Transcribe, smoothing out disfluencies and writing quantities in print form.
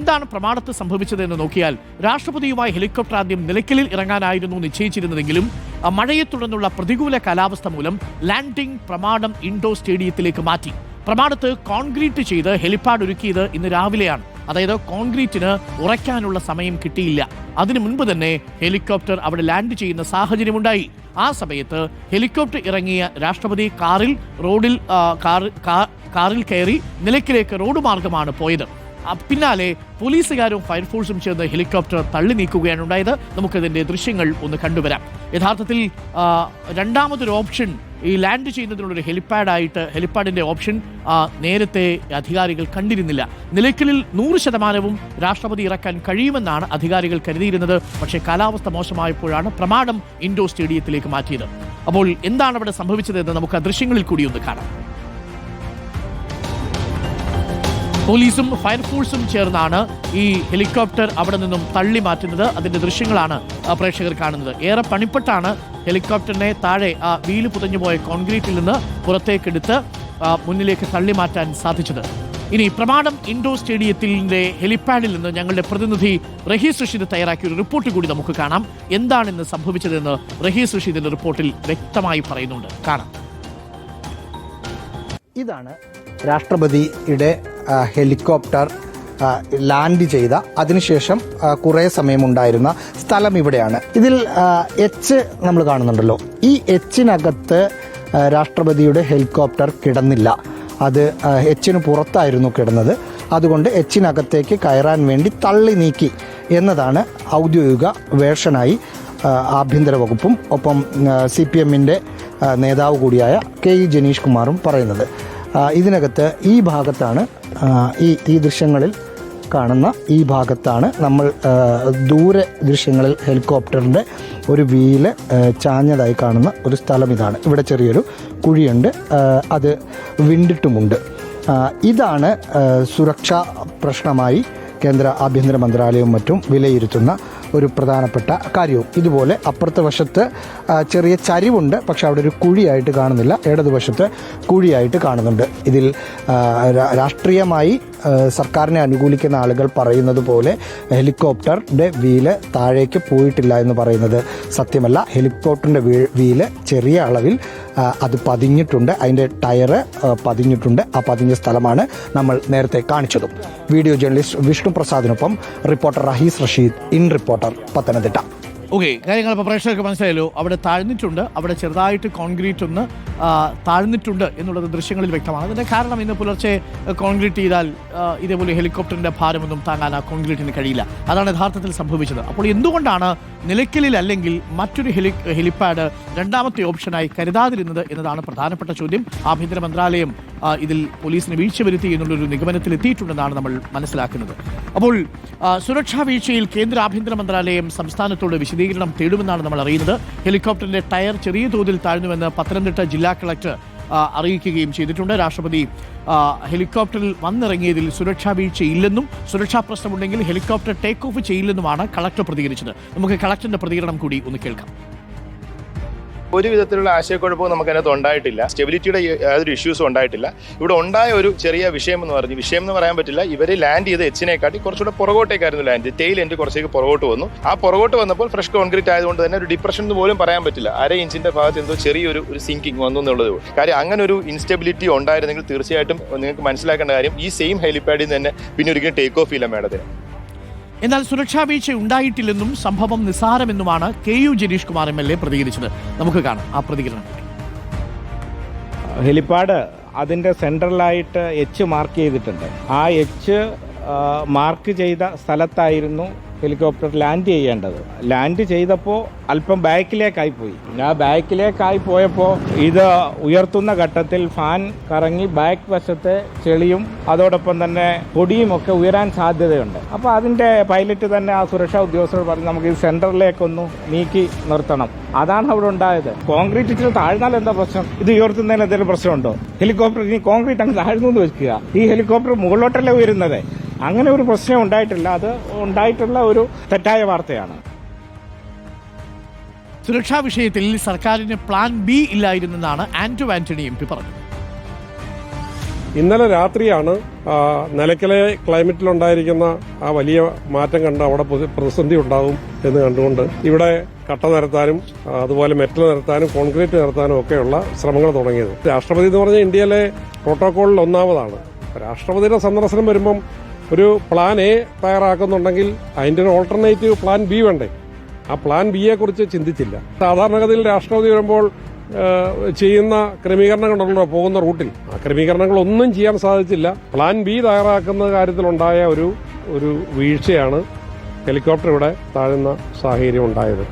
എന്താണ് പ്രമാണത്ത് സംഭവിച്ചതെന്ന് നോക്കിയാൽ രാഷ്ട്രപതിയുമായി ഹെലികോപ്റ്റർ ആദ്യം നിലയ്ക്കലിൽ ഇറങ്ങാനായിരുന്നു നിശ്ചയിച്ചിരുന്നതെങ്കിലും മഴയെ തുടർന്നുള്ള പ്രതികൂല കാലാവസ്ഥ മൂലം ലാൻഡിംഗ് പ്രമാണം ഇൻഡോർ സ്റ്റേഡിയത്തിലേക്ക് മാറ്റി. പ്രമാണത്ത് കോൺക്രീറ്റ് ചെയ്ത് ഹെലിപാഡ് ഒരുക്കിയത് ഇന്ന് രാവിലെയാണ്. അതായത് കോൺക്രീറ്റിന് ഉറയ്ക്കാനുള്ള സമയം കിട്ടിയില്ല. അതിനു മുൻപ് തന്നെ ഹെലികോപ്റ്റർ അവിടെ ലാൻഡ് ചെയ്യുന്ന സാഹചര്യമുണ്ടായി. ആ സമയത്ത് ഹെലികോപ്റ്റർ ഇറങ്ങിയ രാഷ്ട്രപതി കാറിൽ കയറി നിലയ്ക്കലേക്ക് റോഡ് മാർഗമാണ് പോയത്. പിന്നാലെ പോലീസുകാരും ഫയർഫോഴ്സും ചേർന്ന് ഹെലികോപ്റ്റർ തള്ളി നീക്കുകയാണ് ഉണ്ടായത്. നമുക്കതിന്റെ ദൃശ്യങ്ങൾ ഒന്ന് കണ്ടുവരാം. യഥാർത്ഥത്തിൽ രണ്ടാമതൊരു ഓപ്ഷൻ ഈ ലാൻഡ് ചെയ്യുന്നതിനുള്ളൊരു ഹെലിപ്പാഡിന്റെ ഓപ്ഷൻ നേരത്തെ അധികാരികൾ കണ്ടിരുന്നില്ല. നിലയ്ക്കലിൽ 100% രാഷ്ട്രപതി ഇറക്കാൻ കഴിയുമെന്നാണ് അധികാരികൾ കരുതിയിരുന്നത്. പക്ഷേ കാലാവസ്ഥ മോശമായപ്പോഴാണ് പ്രമാണം ഇൻഡോർ സ്റ്റേഡിയത്തിലേക്ക് മാറ്റിയത്. അപ്പോൾ എന്താണ് അവിടെ സംഭവിച്ചതെന്ന് നമുക്ക് ആ ദൃശ്യങ്ങളിൽ കൂടി ഒന്ന് കാണാം. പോലീസും ഫയർഫോഴ്സും ചേർന്നാണ് ഈ ഹെലികോപ്റ്റർ അവിടെ നിന്നും തള്ളി മാറ്റുന്നത്. അതിന്റെ ദൃശ്യങ്ങളാണ് പ്രേക്ഷകർ കാണുന്നത്. ഏറെ പണിപ്പെട്ടാണ് ഹെലികോപ്റ്ററിനെ താഴെ ആ വീല് പുതഞ്ഞുപോയ കോൺക്രീറ്റിൽ നിന്ന് പുറത്തേക്കെടുത്ത് മുന്നിലേക്ക് തള്ളി മാറ്റാൻ സാധിച്ചത്. ഇനി പ്രമാണം ഇൻഡോർ സ്റ്റേഡിയത്തിന്റെ ഹെലിപാഡിൽ നിന്ന് ഞങ്ങളുടെ പ്രതിനിധി റഹീസ് റഷീദ് തയ്യാറാക്കിയ ഒരു റിപ്പോർട്ട് കൂടി നമുക്ക് കാണാം. എന്താണിന്ന് സംഭവിച്ചതെന്ന് റഹീസ് റഷീദിന്റെ റിപ്പോർട്ടിൽ വ്യക്തമായി പറയുന്നുണ്ട്. കാണാം. ഇതാണ് രാഷ്ട്രപതിയുടെ ഹെലികോപ്റ്റർ ലാൻഡ് ചെയ്ത അതിനുശേഷം കുറേ സമയമുണ്ടായിരുന്ന സ്ഥലം ഇവിടെയാണ്. ഇതിൽ എച്ച് നമ്മൾ കാണുന്നുണ്ടല്ലോ. ഈ എച്ചിനകത്ത് രാഷ്ട്രപതിയുടെ ഹെലികോപ്റ്റർ കിടന്നില്ല. അത് എച്ചിന് പുറത്തായിരുന്നു കിടന്നത്. അതുകൊണ്ട് എച്ചിനകത്തേക്ക് കയറാൻ വേണ്ടി തള്ളി നീക്കി എന്നതാണ് ഔദ്യോഗിക വേർഷനായി ആഭ്യന്തര വകുപ്പും ഒപ്പം CPM-ന്റെ നേതാവ് കൂടിയായ KE ജനീഷ് കുമാറും പറയുന്നത്. ഇതിനകത്ത് ഈ ഭാഗത്താണ് ഈ ദൃശ്യങ്ങളിൽ കാണുന്ന ഈ ഭാഗത്താണ് നമ്മൾ ദൂരെ ദൃശ്യങ്ങളിൽ ഹെലികോപ്റ്ററിൻ്റെ ഒരു വീല് ചാഞ്ഞതായി കാണുന്ന ഒരു സ്ഥലം ഇതാണ്. ഇവിടെ ചെറിയൊരു കുഴിയുണ്ട്, അത് വിണ്ടിട്ടുമുണ്ട്. ഇതാണ് സുരക്ഷാ പ്രശ്നമായി കേന്ദ്ര ആഭ്യന്തര മന്ത്രാലയവും മറ്റും വിലയിരുത്തുന്ന ഒരു പ്രധാനപ്പെട്ട കാര്യവും. ഇതുപോലെ അപ്പുറത്തെ വശത്ത് ചെറിയ ചരിവുണ്ട്, പക്ഷെ അവിടെ ഒരു കുഴിയായിട്ട് കാണുന്നില്ല. ഇടതുവശത്ത് കുഴിയായിട്ട് കാണുന്നുണ്ട്. ഇതിൽ രാഷ്ട്രീയമായി സർക്കാരിനെ അനുകൂലിക്കുന്ന ആളുകൾ പറയുന്നത് പോലെ ഹെലികോപ്റ്ററിൻ്റെ വീല് താഴേക്ക് പോയിട്ടില്ല എന്ന് പറയുന്നത് സത്യമല്ല. ഹെലികോപ്റ്ററിൻ്റെ വീല് ചെറിയ അളവിൽ അത് പതിഞ്ഞിട്ടുണ്ട്. അതിൻ്റെ ടയറ് പതിഞ്ഞിട്ടുണ്ട്. ആ പതിഞ്ഞ സ്ഥലമാണ് നമ്മൾ നേരത്തെ കാണിച്ചതും. വീഡിയോ ജേർണലിസ്റ്റ് വിഷ്ണു പ്രസാദിനൊപ്പം reporter Rahees Rasheed, in reporter, Pathanamthitta. Okay, കാര്യങ്ങൾ ഇപ്പോൾ പ്രേക്ഷകർക്ക് മനസ്സിലായല്ലോ. അവിടെ താഴ്ന്നിട്ടുണ്ട്, അവിടെ ചെറുതായിട്ട് കോൺക്രീറ്റ് ഒന്ന് താഴ്ന്നിട്ടുണ്ട് എന്നുള്ളത് ദൃശ്യങ്ങളിൽ വ്യക്തമാണ്. അതിൻ്റെ കാരണം ഇന്ന് പുലർച്ചെ കോൺക്രീറ്റ് ചെയ്താൽ ഇതേപോലെ ഹെലികോപ്റ്ററിൻ്റെ ഭാരമൊന്നും താങ്ങാൻ ആ കോൺക്രീറ്റിന് കഴിയില്ല. അതാണ് യഥാർത്ഥത്തിൽ സംഭവിച്ചത്. അപ്പോൾ എന്തുകൊണ്ടാണ് നിലയ്ക്കലിൽ അല്ലെങ്കിൽ മറ്റൊരു ഹെലിപാഡ് രണ്ടാമത്തെ ഓപ്ഷനായി കരുതാതിരുന്നത് എന്നതാണ് പ്രധാനപ്പെട്ട ചോദ്യം. ആഭ്യന്തര മന്ത്രാലയം ഇതിൽ പോലീസിന് വീഴ്ച വരുത്തി എന്നുള്ളൊരു നിഗമനത്തിൽ എത്തിയിട്ടുണ്ടെന്നാണ് നമ്മൾ മനസ്സിലാക്കുന്നത്. അപ്പോൾ സുരക്ഷാ വീഴ്ചയിൽ കേന്ദ്ര ആഭ്യന്തര മന്ത്രാലയം സംസ്ഥാനത്തോട് വിശദീകരണം തേടുമെന്നാണ് നമ്മൾ അറിയുന്നത്. ഹെലികോപ്റ്ററിന്റെ ടയർ ചെറിയ തോതിൽ താഴ്ന്നുവെന്ന് പത്തനംതിട്ട ജില്ലാ കളക്ടർ അറിയിക്കുകയും ചെയ്തിട്ടുണ്ട്. രാഷ്ട്രപതി ഹെലികോപ്റ്ററിൽ വന്നിറങ്ങിയതിൽ സുരക്ഷാ വീഴ്ചയില്ലെന്നും സുരക്ഷാ പ്രശ്നമുണ്ടെങ്കിൽ ഹെലികോപ്റ്റർ ടേക്ക് ഓഫ് ചെയ്യില്ലെന്നുമാണ് കളക്ടർ പ്രതികരിച്ചത്. നമുക്ക് കളക്ടറിന്റെ പ്രതികരണം കൂടി ഒന്ന് കേൾക്കാം. ഒരു വിധത്തിലുള്ള ആശയക്കുഴപ്പവും നമുക്ക് അതിനകത്ത് ഉണ്ടായിട്ടില്ല. സ്റ്റെബിലിറ്റിയുടെ യാതൊരു ഇഷ്യൂസും ഉണ്ടായിട്ടില്ല. ഇവിടെ ഉണ്ടായ ഒരു ചെറിയ വിഷയം എന്ന് പറയാൻ പറ്റില്ല. ഇവർ ലാൻഡ് ചെയ്ത് എച്ചിനെക്കാട്ടി കുറച്ചുകൂടെ പുറകോട്ടേക്കായിരുന്നു ലാൻഡ്. ടെയിൽ എൻ്റെ കുറച്ചേക്ക് പുറകോട്ട് വന്നു. ആ പുറകോട്ട് വന്നപ്പോൾ ഫ്രഷ് കോൺക്രീറ്റ് ആയതുകൊണ്ട് തന്നെ ഒരു ഡിപ്രഷൻ എന്ന് പോലും പറയാൻ പറ്റില്ല. 1/2 ഇഞ്ചിന്റെ ഭാഗത്ത് എന്തോ ചെറിയൊരു സിങ്കിങ് വന്നു എന്നുള്ളത് കാര്യം. അങ്ങനെ ഒരു ഇൻസ്റ്റെബിലിറ്റി ഉണ്ടായിരുന്നെങ്കിൽ തീർച്ചയായിട്ടും നിങ്ങൾക്ക് മനസ്സിലാക്കേണ്ട കാര്യം ഈ സെയിം ഹെലിപാഡിൽ നിന്ന് തന്നെ പിന്നെ ഒരിക്കലും ടേക്ക് ഓഫ് ഇല്ല മേഡത്തിന്. എന്നാൽ സുരക്ഷാ വീഴ്ച ഉണ്ടായിട്ടില്ലെന്നും സംഭവം നിസ്സാരമെന്നുമാണ് KU ജനീഷ് കുമാർ MLA പ്രതികരിച്ചത്. നമുക്ക് കാണാം ആ പ്രതികരണം. ഹെലിപാഡ് അതിൻ്റെ സെൻട്രലായിട്ട് എച്ച് മാർക്ക് ചെയ്തിട്ടുണ്ട്. ആ എച്ച് മാർക്ക് ചെയ്ത സ്ഥലത്തായിരുന്നു ഹെലികോപ്റ്റർ ലാൻഡ് ചെയ്യേണ്ടത്. ലാൻഡ് ചെയ്തപ്പോൾ അല്പം ബാക്കിലേക്കായി പോയി. ആ ബാക്കിലേക്കായി പോയപ്പോൾ ഇത് ഉയർത്തുന്ന ഘട്ടത്തിൽ ഫാൻ കറങ്ങി ബാക്ക് വശത്തെ ചെളിയും അതോടൊപ്പം തന്നെ പൊടിയും ഒക്കെ ഉയരാൻ സാധ്യതയുണ്ട്. അപ്പോൾ അതിൻ്റെ പൈലറ്റ് തന്നെ ആ സുരക്ഷാ ഉദ്യോഗസ്ഥരോട് പറഞ്ഞ് നമുക്ക് ഈ സെൻറ്ററിലേക്കൊന്ന് നീക്കി നിർത്തണം. അതാണ് അവിടെ ഉണ്ടായത്. കോൺക്രീറ്റ് ഇച്ചിരി താഴ്ന്നാൽ എന്താ പ്രശ്നം? ഇത് ഉയർത്തുന്നതിന് എന്തെങ്കിലും പ്രശ്നമുണ്ടോ? ഹെലികോപ്റ്റർ ഇനി കോൺക്രീറ്റ് അങ്ങ് താഴ്ന്നു എന്ന് വെക്കുക. ഈ ഹെലികോപ്റ്റർ മുകളിലോട്ടല്ലേ ഉയരുന്നത്. അങ്ങനെ ഒരു പ്രശ്നം ഉണ്ടായിട്ടില്ല. അത് ഉണ്ടായിട്ടുള്ള ഒരു തെറ്റായ വാർത്തയാണ്. സുരക്ഷാ വിഷയത്തിൽ സർക്കാരിന് പ്ലാൻ B ഇല്ലായിരുന്നെന്നാണ് ആന്റോ ആന്റണി MP പറഞ്ഞത്. ഇന്നലെ രാത്രിയാണ് നിലയ്ക്കലെ ക്ലൈമറ്റിലുണ്ടായിരിക്കുന്ന ആ വലിയ മാറ്റം കണ്ട് അവിടെ പ്രതിസന്ധി ഉണ്ടാകും എന്ന് കണ്ടുകൊണ്ട് ഇവിടെ കട്ട നിരത്താനും അതുപോലെ മെറ്റൽ നിരത്താനും കോൺക്രീറ്റ് നിരത്താനും ഒക്കെയുള്ള ശ്രമങ്ങൾ തുടങ്ങിയത്. രാഷ്ട്രപതി എന്ന് പറഞ്ഞാൽ ഇന്ത്യയിലെ പ്രോട്ടോകോളിൽ ഒന്നാമതാണ്. രാഷ്ട്രപതിയുടെ സന്ദർശനം വരുമ്പം ഒരു പ്ലാൻ എ തയ്യാറാക്കുന്നുണ്ടെങ്കിൽ അതിന്റെ ഒരു ഓൾട്ടർനേറ്റീവ് പ്ലാൻ ബി വേണ്ടേ? ആ പ്ലാൻ ബിയെ കുറിച്ച് ചിന്തിച്ചില്ല. സാധാരണഗതിയിൽ രാഷ്ട്രപതി വരുമ്പോൾ ചെയ്യുന്ന ക്രമീകരണങ്ങളുണ്ടല്ലോ പോകുന്ന റൂട്ടിൽ, ആ ക്രമീകരണങ്ങളൊന്നും ചെയ്യാൻ സാധിച്ചില്ല. പ്ലാൻ ബി തയ്യാറാക്കുന്ന കാര്യത്തിലുണ്ടായ ഒരു വീഴ്ചയാണ് ഹെലികോപ്റ്റർ ഇവിടെ താഴുന്ന സാഹചര്യം ഉണ്ടായത്.